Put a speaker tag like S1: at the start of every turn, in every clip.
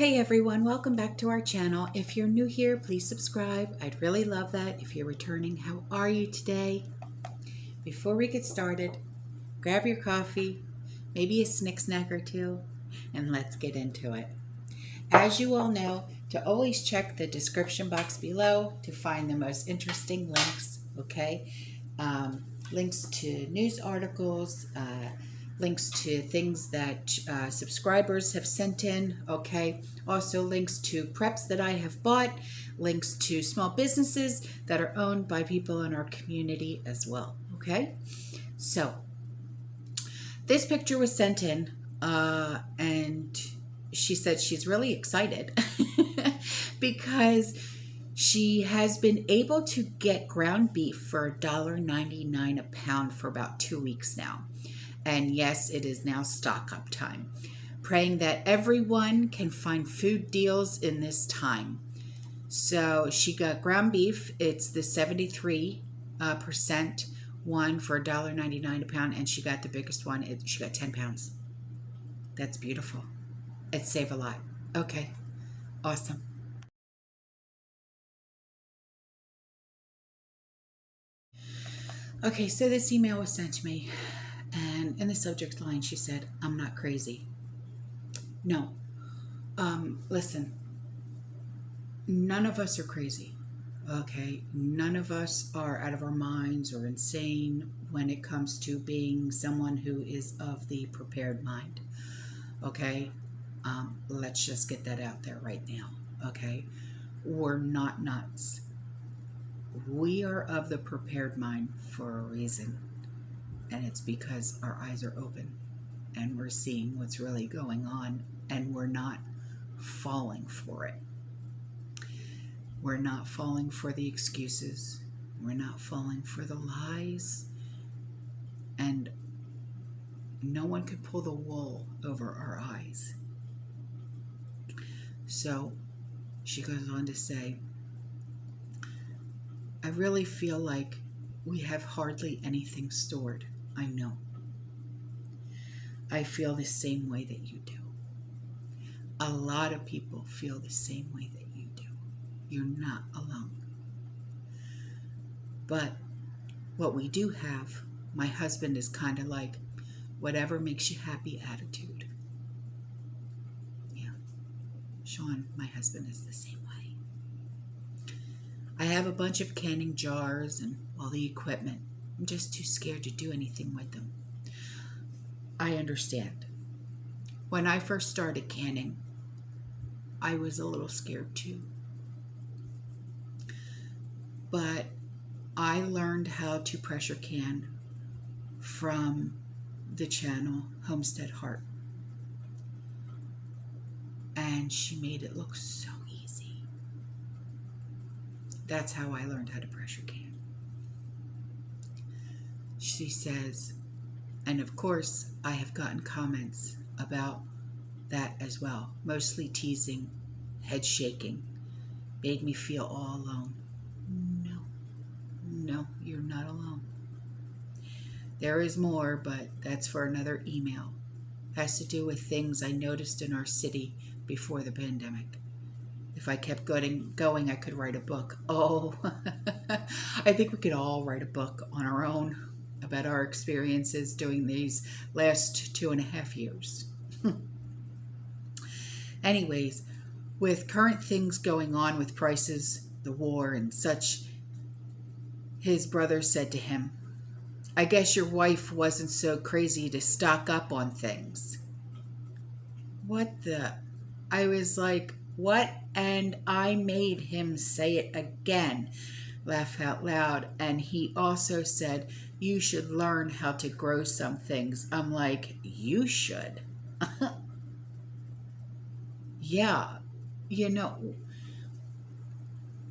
S1: Hey everyone, welcome back to our channel. If you're new here, please subscribe. I'd really love that. If you're returning, how are you today? Before we get started, grab your coffee, maybe a snack or two, and let's get into it. As you all know, to always check the description box below to find the most interesting links, okay? Links to news articles, links to things that subscribers have sent in, okay? Also links to preps that I have bought, links to small businesses that are owned by people in our community as well, okay? So, this picture was sent in, and she said she's really excited because she has been able to get ground beef for $1.99 a pound for about 2 weeks now. And yes, it is now stock up time. Praying that everyone can find food deals in this time. So she got ground beef. It's the 73% one for $1.99 a pound. And she got the biggest one. She got 10 pounds. That's beautiful. It saved a lot. Okay. Awesome. Okay, so this email was sent to me. And in the subject line, she said, "I'm not crazy." No. Listen, none of us are crazy, okay? None of us are out of our minds or insane when it comes to being someone who is of the prepared mind, okay? Let's just get that out there right now, okay? We're not nuts. We are of the prepared mind for a reason. And it's because our eyes are open and we're seeing what's really going on and we're not falling for it. We're not falling for the excuses. We're not falling for the lies. And no one can pull the wool over our eyes. So she goes on to say, "I really feel like we have hardly anything stored. I know. I feel the same way that you do. A lot of people feel the same way that you do. You're not alone. But what we do have, my husband is kind of like, whatever makes you happy attitude." Yeah. Sean, my husband, is the same way. "I have a bunch of canning jars and all the equipment. I'm just too scared to do anything with them." I understand. When I first started canning, I was a little scared too. But I learned how to pressure can from the channel Homestead Heart. And she made it look so easy. That's how I learned how to pressure can. She says, and of course, I have gotten comments about that as well. Mostly teasing, head shaking, made me feel all alone. No, you're not alone. There is more, but that's for another email. It has to do with things I noticed in our city before the pandemic. If I kept going, I could write a book. Oh, I think we could all write a book on our own about our experiences during these last 2.5 years. Anyways, with current things going on with prices, the war and such, his brother said to him, "I guess your wife wasn't so crazy to stock up on things." What the? I was like, what? And I made him say it again, laugh out loud. And he also said, "You should learn how to grow some things." I'm like, you should? Yeah, you know,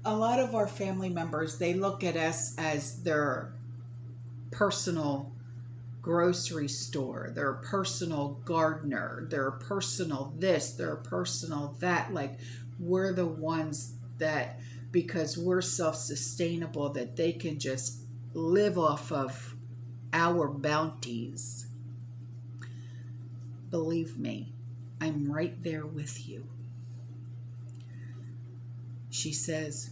S1: a lot of our family members, they look at us as their personal grocery store, their personal gardener, their personal this, their personal that. Like, we're the ones that, because we're self-sustainable, that they can just live off of our bounties. Believe me, I'm right there with you. She says,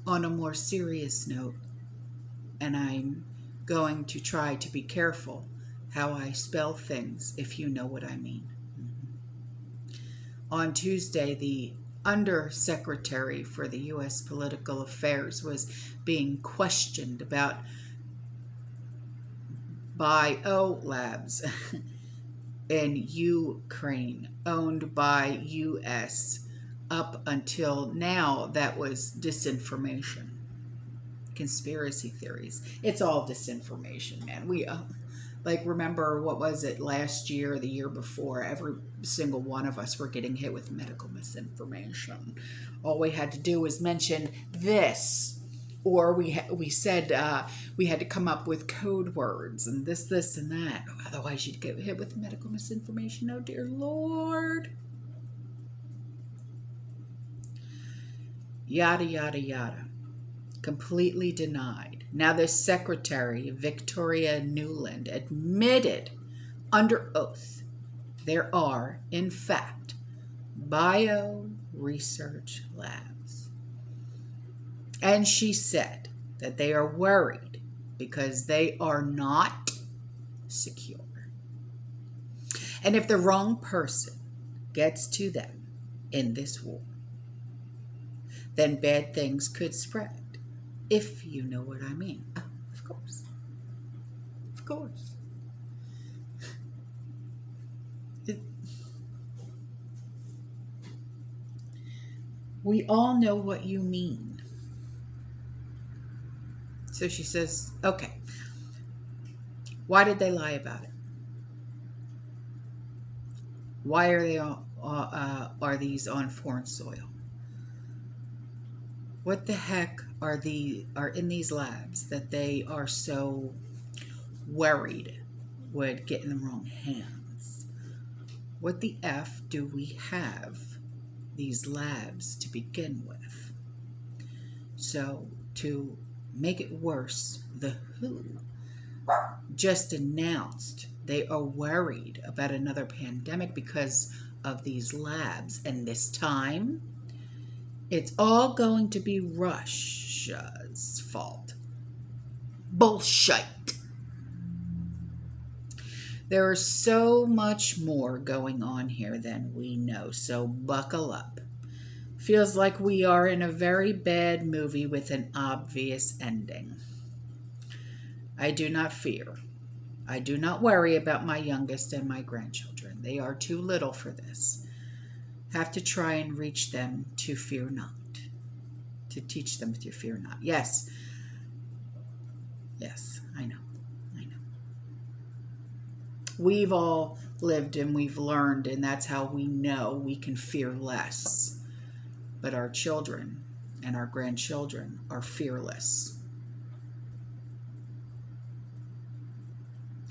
S1: on a more serious note, and I'm going to try to be careful how I spell things, if you know what I mean. On Tuesday, the Undersecretary for the U.S. Political Affairs was being questioned about biolabs in Ukraine, owned by U.S. Up until now, that was disinformation, conspiracy theories. It's all disinformation, man. We remember, what was it, last year, the year before, every single one of us were getting hit with medical misinformation. All we had to do was mention this, or we said we had to come up with code words and this and that. Otherwise, you'd get hit with medical misinformation. Oh, dear Lord. Yada, yada, yada. Completely denied. Now, this secretary, Victoria Nuland, admitted under oath there are, in fact, bio-research labs. And she said that they are worried because they are not secure. And if the wrong person gets to them in this war, then bad things could spread. If you know what I mean. Of course. Of course. We all know what you mean. So she says, okay, why did they lie about it? Why are they are these on foreign soil? What the heck are in these labs that they are so worried would get in the wrong hands? What the F do we have these labs to begin with? So to make it worse, the WHO just announced they are worried about another pandemic because of these labs, and this time it's all going to be Russia's fault. Bullshit. There is so much more going on here than we know, so buckle up. Feels like we are in a very bad movie with an obvious ending. I do not fear. I do not worry about my youngest and my grandchildren. They are too little for this. Have to try and reach them to fear not. To teach them to fear not. Yes. Yes, I know. I know. We've all lived and we've learned, and that's how we know we can fear less. But our children and our grandchildren are fearless.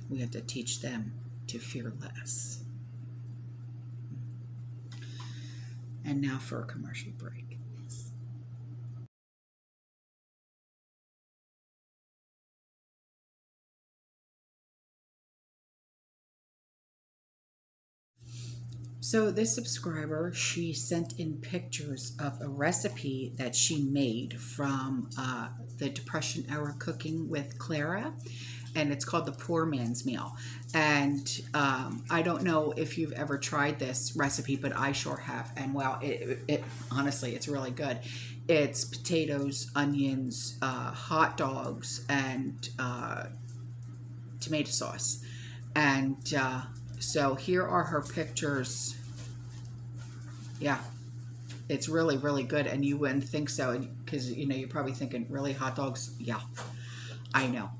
S1: We have to teach them to fear less. And now for a commercial break. So this subscriber, she sent in pictures of a recipe that she made from the Depression era cooking with Clara, and it's called the Poor Man's Meal. And I don't know if you've ever tried this recipe, but I sure have. And wow, it honestly, it's really good. It's potatoes, onions, hot dogs, and tomato sauce. And so here are her pictures. Yeah, it's really, really good. And you wouldn't think so, because, you know, you're probably thinking, really, hot dogs? Yeah, I know.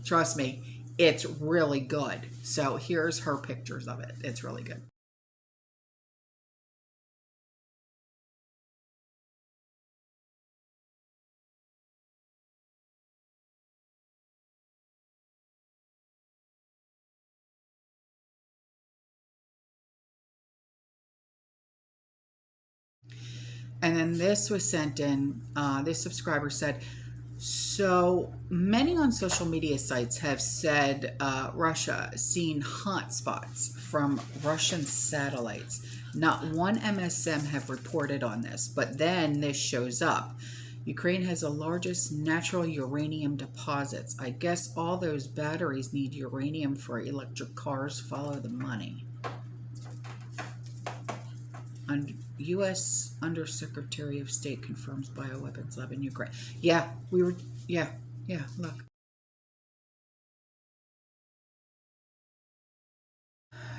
S1: Trust me, it's really good. So here's her pictures of it. It's really good. And then this was sent in, this subscriber said, so many on social media sites have said Russia seen hot spots from Russian satellites Not one MSM have reported on this, but then this shows up. Ukraine has the largest natural uranium deposits. I guess all those batteries need uranium for electric cars. Follow the money. U.S. Undersecretary of State confirms bioweapons lab in Ukraine. Yeah, look.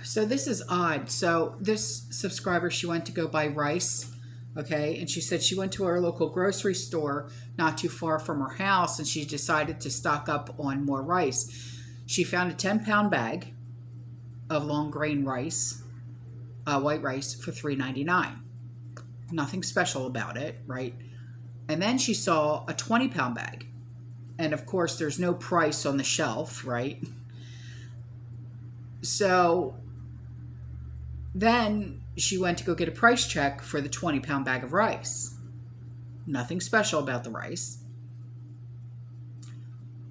S1: So this is odd. So this subscriber, she went to go buy rice. Okay, and she said she went to her local grocery store not too far from her house, and she decided to stock up on more rice. She found a 10-pound bag of long grain rice, white rice, for $3.99. Nothing special about it, right? And then she saw a 20-pound bag. And of course, there's no price on the shelf, right? So then she went to go get a price check for the 20-pound bag of rice. Nothing special about the rice.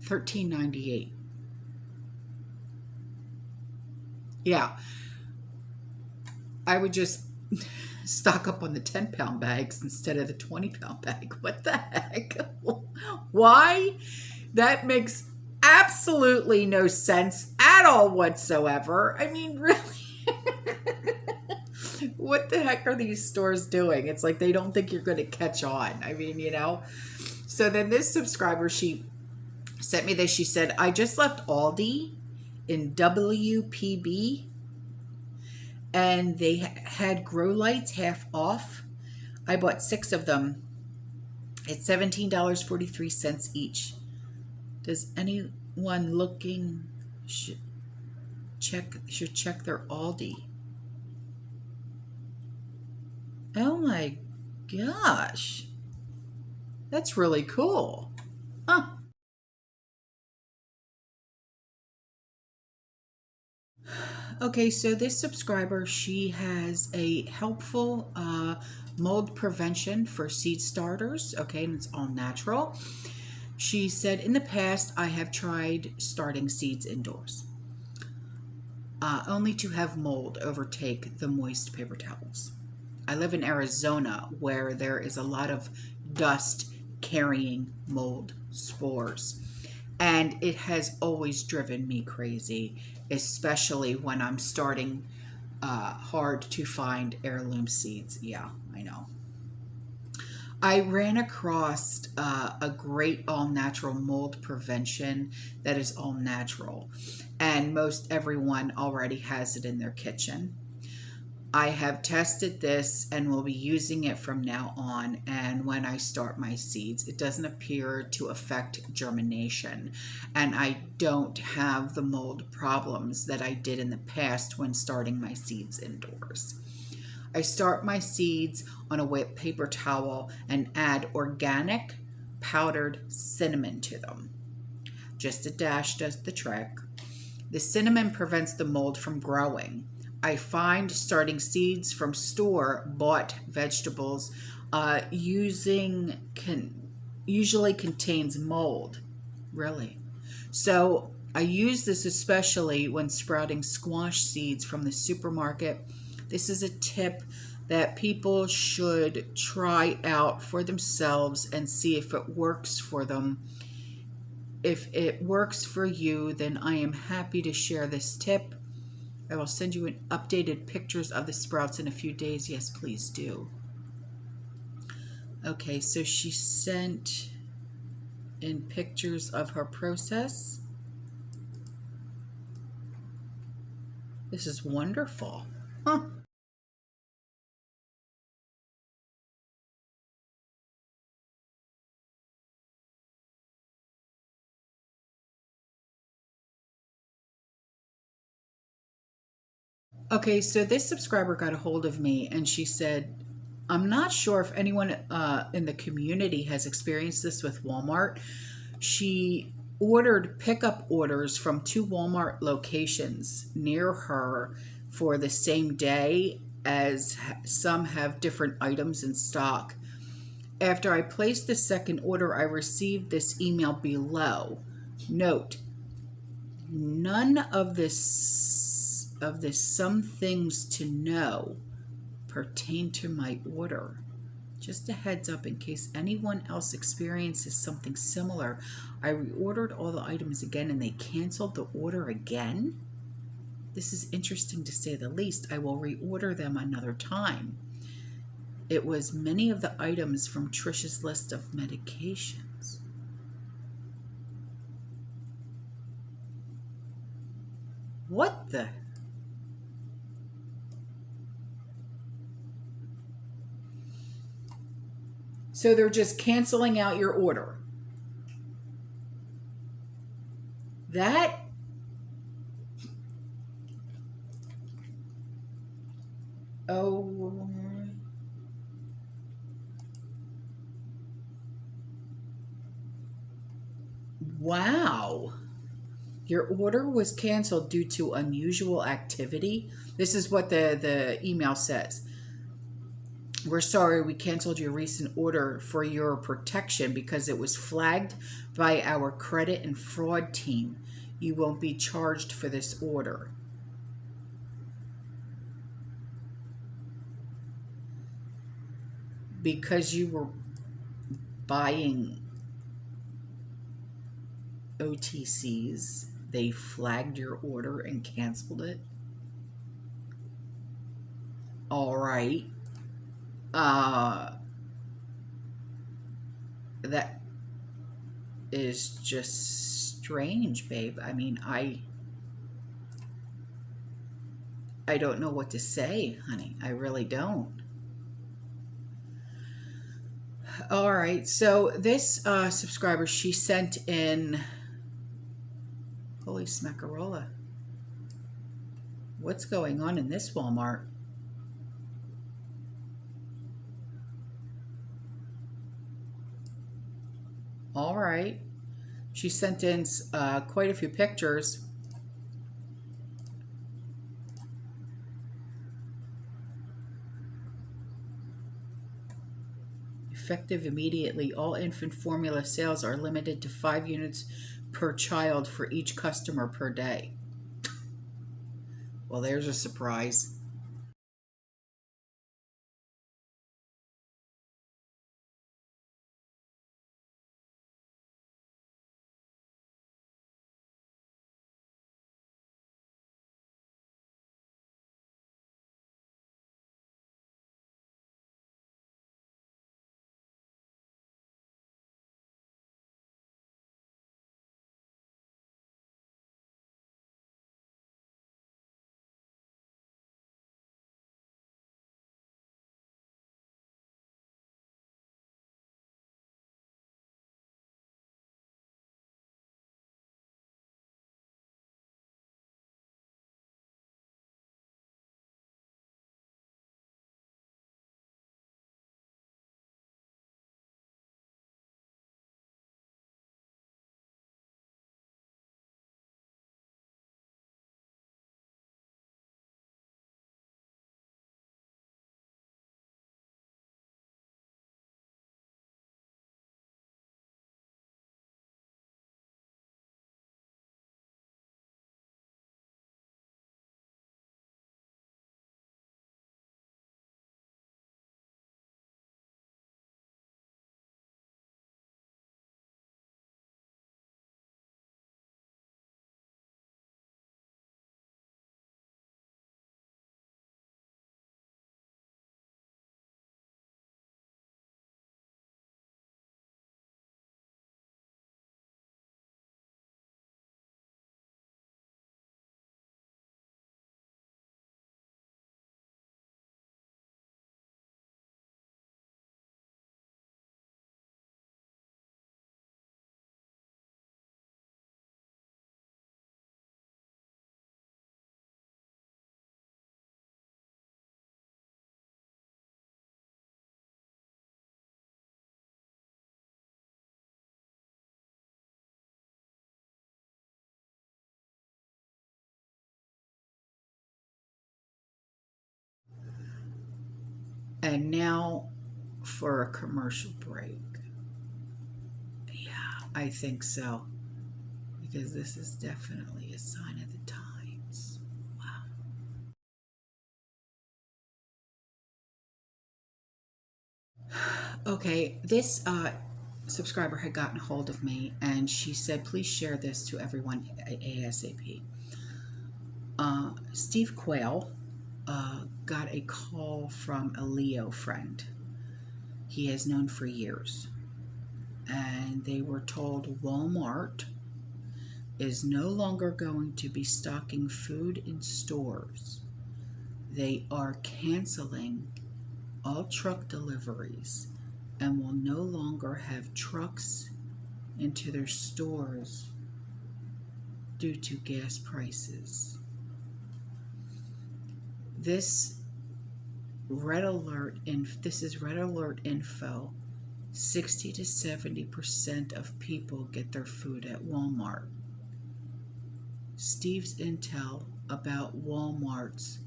S1: $13.98. Yeah. I would just stock up on the 10-pound bags instead of the 20-pound bag. What the heck? Why? That makes absolutely no sense at all whatsoever. I mean, really? What the heck are these stores doing? It's like they don't think you're going to catch on. I mean, you know. So then this subscriber, she sent me this. She said, I just left Aldi in WPB, and they had grow lights half off. I bought 6 of them. It's $17.43 each. Does anyone looking should check their Aldi? Oh my gosh. That's really cool. Huh. Okay, so this subscriber, she has a helpful mold prevention for seed starters. Okay, and it's all natural. She said, in the past, I have tried starting seeds indoors, only to have mold overtake the moist paper towels. I live in Arizona, where there is a lot of dust carrying mold spores, and it has always driven me crazy, especially when I'm starting hard to find heirloom seeds. Yeah, I know. I ran across a great all-natural mold prevention that is all natural, and most everyone already has it in their kitchen. I have tested this and will be using it from now on, and when I start my seeds, it doesn't appear to affect germination, and I don't have the mold problems that I did in the past when starting my seeds indoors. I start my seeds on a wet paper towel and add organic powdered cinnamon to them. Just a dash does the trick. The cinnamon prevents the mold from growing. I find starting seeds from store-bought vegetables usually contains mold. Really? So I use this especially when sprouting squash seeds from the supermarket. This is a tip that people should try out for themselves and see if it works for them. If it works for you, then I am happy to share this tip. I will send you updated pictures of the sprouts in a few days. Yes, please do. Okay, so she sent in pictures of her process. This is wonderful. Huh. Okay, so this subscriber got a hold of me and she said, I'm not sure if anyone in the community has experienced this with Walmart. She ordered pickup orders from 2 Walmart locations near her for the same day, as some have different items in stock. After I placed the second order, I received this email below. Note, none of this some things to know pertain to my order. Just a heads up in case anyone else experiences something similar. I reordered all the items again and they canceled the order again. This is interesting to say the least. I will reorder them another time. It was many of the items from Trish's list of medications. What the? So they're just canceling out your order. That oh, wow. Your order was canceled due to unusual activity. This is what the email says. We're sorry we canceled your recent order for your protection because it was flagged by our credit and fraud team. You won't be charged for this order. Because you were buying OTCs, they flagged your order and canceled it. All right. That is just strange, babe. I mean, I don't know what to say, honey. I really don't. All right, so this subscriber, she sent in, holy smackarola. What's going on in this Walmart? All right. She sent in quite a few pictures. Effective immediately. All infant formula sales are limited to 5 units per child for each customer per day. Well, there's a surprise. And now for a commercial break. Yeah, I think so. Because this is definitely a sign of the times. Okay, this subscriber had gotten a hold of me, and she said, please share this to everyone ASAP. Steve Quayle got a call from a Leo friend he has known for years, and they were told Walmart is no longer going to be stocking food in stores. They are canceling all truck deliveries and will no longer have trucks into their stores due to gas prices. This is red alert info. 60 to 70% of people get their food at Walmart. Steve's intel about Walmart's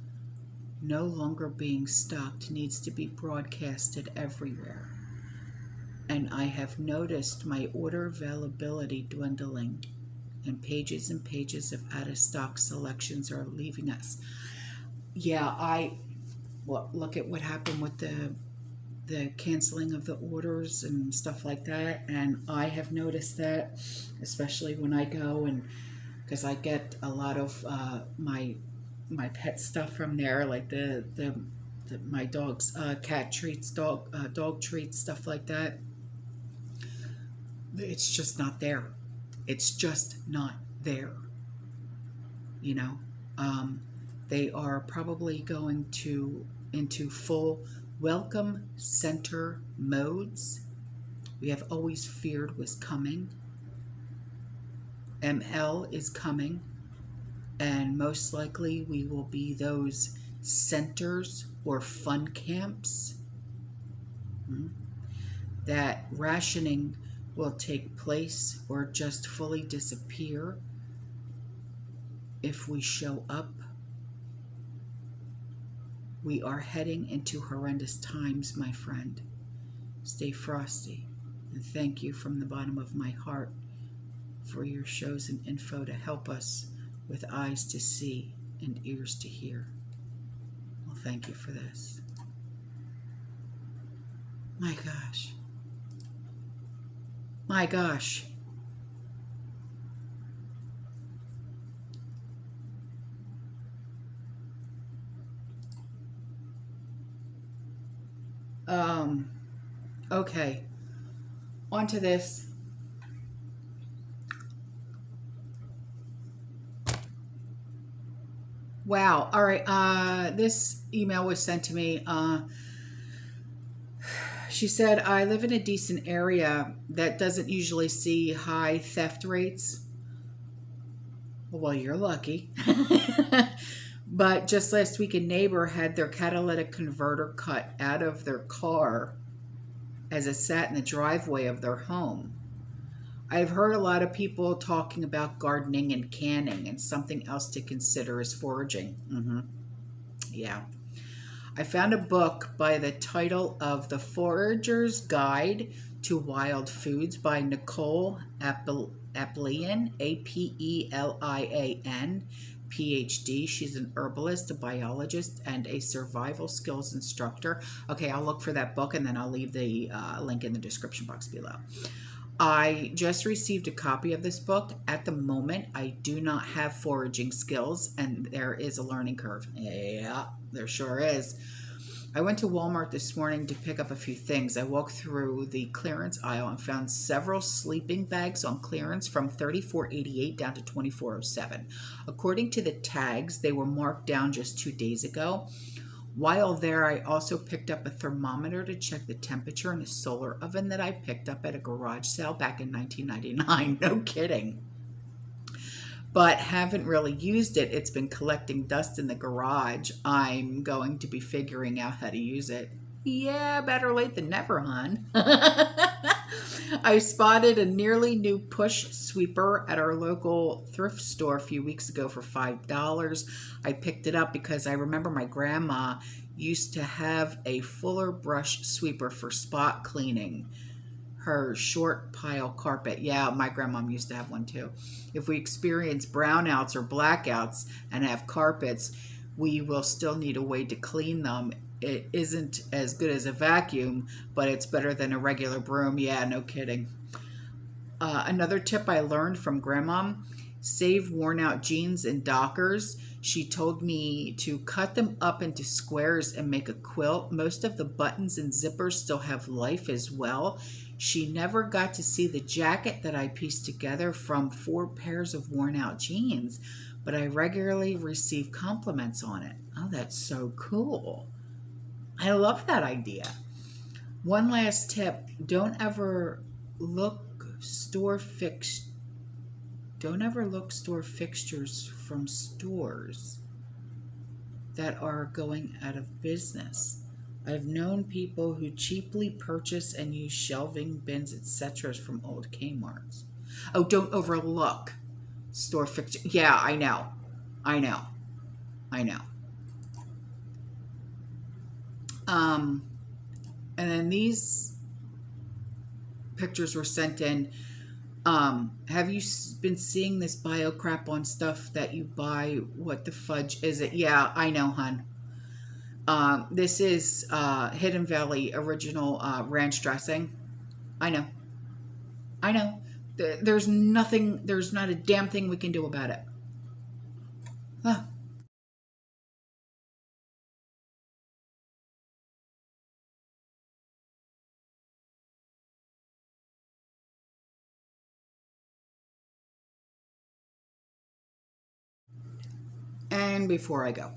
S1: no longer being stocked needs to be broadcasted everywhere. And I have noticed my order availability dwindling, and pages of out-of-stock selections are leaving us. Yeah, look at what happened with the canceling of the orders and stuff like that, and I have noticed that, especially when I go, and because I get a lot of my pet stuff from there, like my dog's cat treats, dog treats, stuff like that. It's just not there. It's just not there. You know, they are probably going into full welcome center modes we have always feared was coming. ML is coming, and most likely we will be those centers or fun camps. That rationing will take place or just fully disappear if we show up. We are heading into horrendous times, my friend. Stay frosty, and thank you from the bottom of my heart for your shows and info to help us with eyes to see and ears to hear. Well, thank you for this. My gosh. My gosh. Okay. On to this. Wow. All right. This email was sent to me. She said, I live in a decent area that doesn't usually see high theft rates. Well, you're lucky. But just last week, a neighbor had their catalytic converter cut out of their car as it sat in the driveway of their home. I've heard a lot of people talking about gardening and canning, and something else to consider is foraging. Yeah. I found a book by the title of The Forager's Guide to Wild Foods by Nicole Apelian, Apelian, PhD. She's an herbalist, a biologist, and a survival skills instructor. Okay, I'll look for that book, and then I'll leave the link in the description box below. I just received a copy of this book. At the moment, I do not have foraging skills, and there is a learning curve. Yeah, there sure is. I went to Walmart this morning to pick up a few things. I walked through the clearance aisle and found several sleeping bags on clearance from $34.88 down to $24.07. According to the tags, they were marked down just 2 days ago. While there, I also picked up a thermometer to check the temperature in a solar oven that I picked up at a garage sale back in 1999. No kidding. But haven't really used it. It's been collecting dust in the garage. I'm going to be figuring out how to use it. Yeah, better late than never, hon. I spotted a nearly new push sweeper at our local thrift store a few weeks ago for $5. I picked it up because I remember my grandma used to have a fuller brush sweeper for spot cleaning her short pile carpet. Yeah, my grandmom used to have one too. If we experience brownouts or blackouts and have carpets, we will still need a way to clean them it isn't as good as a vacuum, but it's better than a regular broom. Yeah, no kidding. Another tip I learned from Grandma: save worn out jeans and dockers. She told me to cut them up into squares and make a quilt. Most of the buttons and zippers still have life as well. She never got to see the jacket that I pieced together from 4 pairs of worn out jeans, but I regularly receive compliments on it. Oh, that's so cool. I love that idea. One last tip: look store fix don't ever look store fixtures from stores that are going out of business. I've known people who cheaply purchase and use shelving, bins, etc. from old Kmart's. Oh, don't overlook store fixture. Yeah, I know. I know. I know. And then these pictures were sent in. Have you been seeing this bio crap on stuff that you buy? What the fudge is it? Yeah, I know, hun. This is Hidden Valley original ranch dressing. I know. I know. There's not a damn thing we can do about it. Huh. And before I go,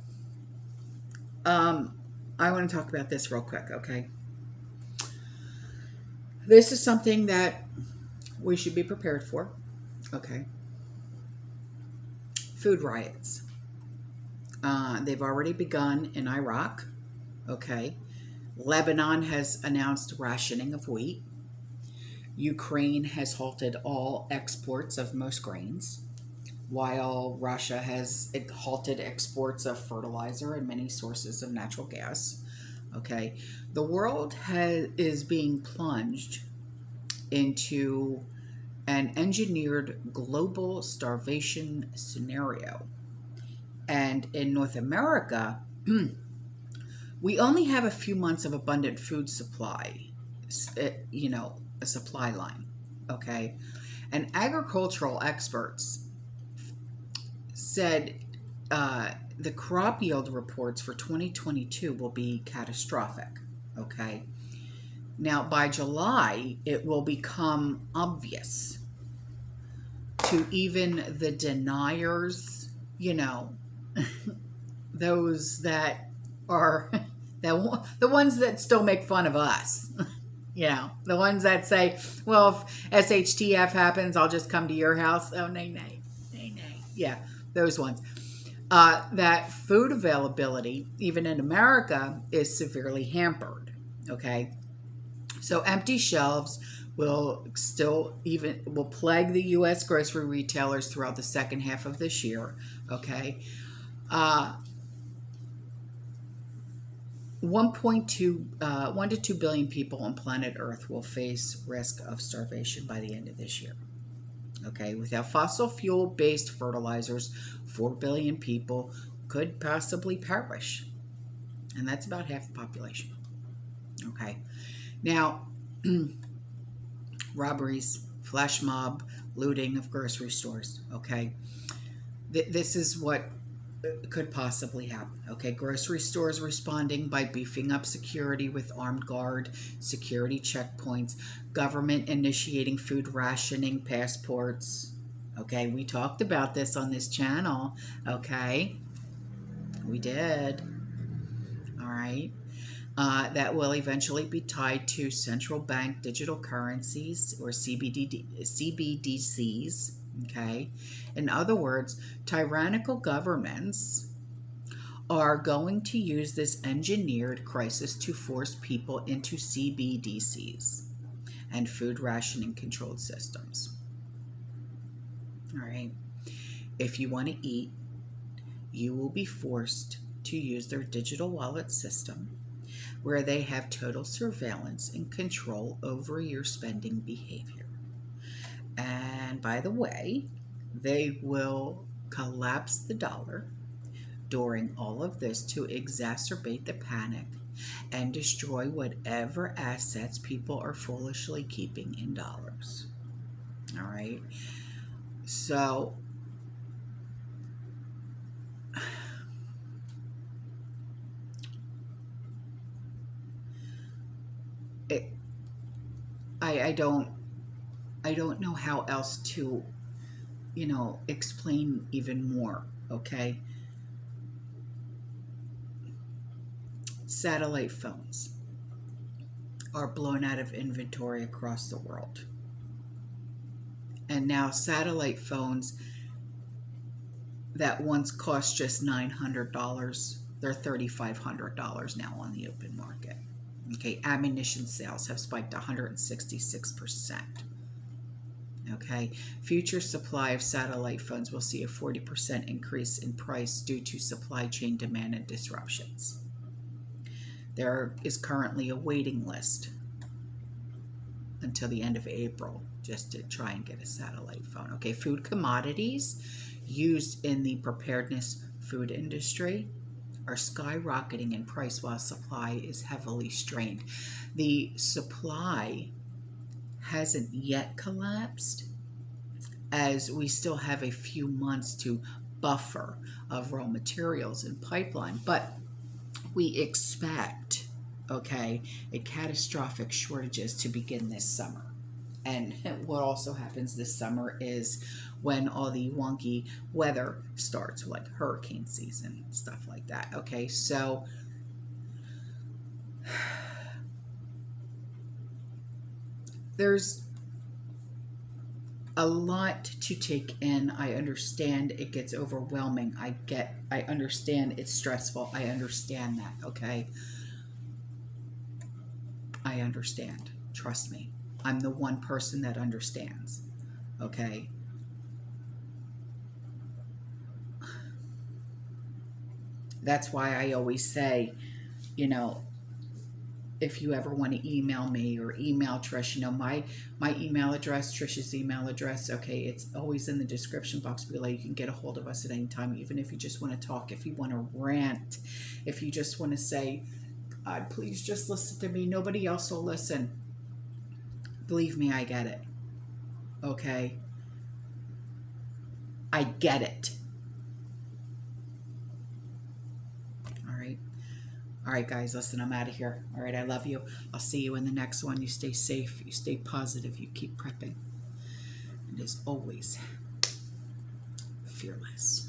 S1: I want to talk about this real quick, okay? This is something that we should be prepared for, okay? Food riots. They've already begun in Iraq, okay? Lebanon has announced rationing of wheat. Ukraine has halted all exports of most grains, while Russia has halted exports of fertilizer and many sources of natural gas. Okay, the world is being plunged into an engineered global starvation scenario. And in North America, we only have a few months of abundant food supply, a supply line, okay? And agricultural experts said the crop yield reports for 2022 will be catastrophic, okay? Now, by July, it will become obvious to even the deniers, those that are the ones that still make fun of us. The ones that say, well, if SHTF happens, I'll just come to your house. Oh, nay, nay, nay, nay. Yeah, those ones. That food availability, even in America, is severely hampered, okay? So empty shelves will plague the U.S. grocery retailers throughout the second half of this year, okay? 1 to 2 billion people on planet Earth will face risk of starvation by the end of this year. Okay, without fossil fuel-based fertilizers, 4 billion people could possibly perish. And that's about half the population. Okay, now, robberies, flash mob, looting of grocery stores. Okay, this is what could possibly happen. Okay, grocery stores responding by beefing up security with armed guard, security checkpoints, government initiating food rationing passports. Okay, we talked about this on this channel. Okay, we did. All right. That will eventually be tied to central bank digital currencies or CBDCs. Okay. In other words, tyrannical governments are going to use this engineered crisis to force people into CBDCs and food rationing controlled systems. All right. If you want to eat, you will be forced to use their digital wallet system, where they have total surveillance and control over your spending behavior. And by the way, they will collapse the dollar during all of this to exacerbate the panic and destroy whatever assets people are foolishly keeping in dollars. All right. So I don't know how else to, explain even more. Okay. Satellite phones are blown out of inventory across the world. And now satellite phones that once cost just $900, they're $3,500 now on the open market. Okay, ammunition sales have spiked 166%. Okay, future supply of satellite phones will see a 40% increase in price due to supply chain demand and disruptions. There is currently a waiting list until the end of April just to try and get a satellite phone. Okay, food commodities used in the preparedness food industry are skyrocketing in price while supply is heavily strained. The supply hasn't yet collapsed, as we still have a few months to buffer of raw materials in pipeline, but we expect, okay, a catastrophic shortages to begin this summer. And what also happens this summer is when all the wonky weather starts, like hurricane season, stuff like that. Okay, so there's a lot to take in. I understand it gets overwhelming. I understand it's stressful. I understand that, okay? I understand. Trust me. I'm the one person that understands, okay? That's why I always say, if you ever want to email me or email Trish, my email address, Trish's email address, okay, it's always in the description box below. You can get a hold of us at any time, even if you just want to talk, if you want to rant, if you just want to say, God, please just listen to me. Nobody else will listen. Believe me, I get it. Okay? I get it. All right, guys, listen, I'm out of here. All right, I love you. I'll see you in the next one. You stay safe. You stay positive. You keep prepping. And as always, fearless.